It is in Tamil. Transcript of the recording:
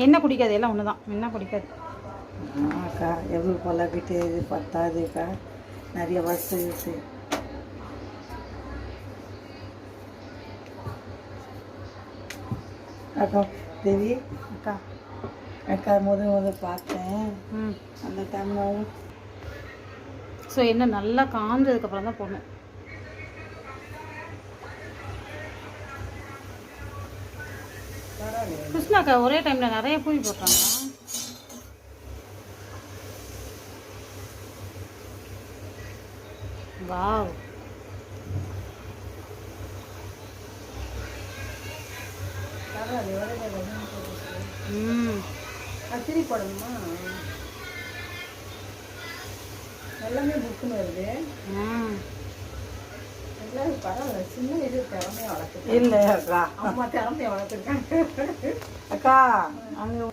என்ன குடிக்காது, எல்லாம் ஒன்று தான். என்ன குடிக்காது அக்கா எவ்வளோ பழகிட்டு இது பத்தாதுக்கா, நிறைய வசதி இருக்குது. அக்கா தேவி அக்கா. அக்கா முதல் பார்த்தேன் அந்த டைம். ஸோ என்ன நல்லா காஞ்சதுக்கப்புறம் தான் போடணும். கிருஷ்ணாக்கா ஒரே டைமில் நிறைய பூரி போட்டாங்க. வாவ். கத்திரி போடணுமா? எல்லாமே புக்குன்னு வருது. பரவாயில்ல, சின்ன இது திறமையை வளர்த்து இல்லை அக்கா. அம்மா திறமையை வளர்த்துருக்காங்க அக்கா. அங்கே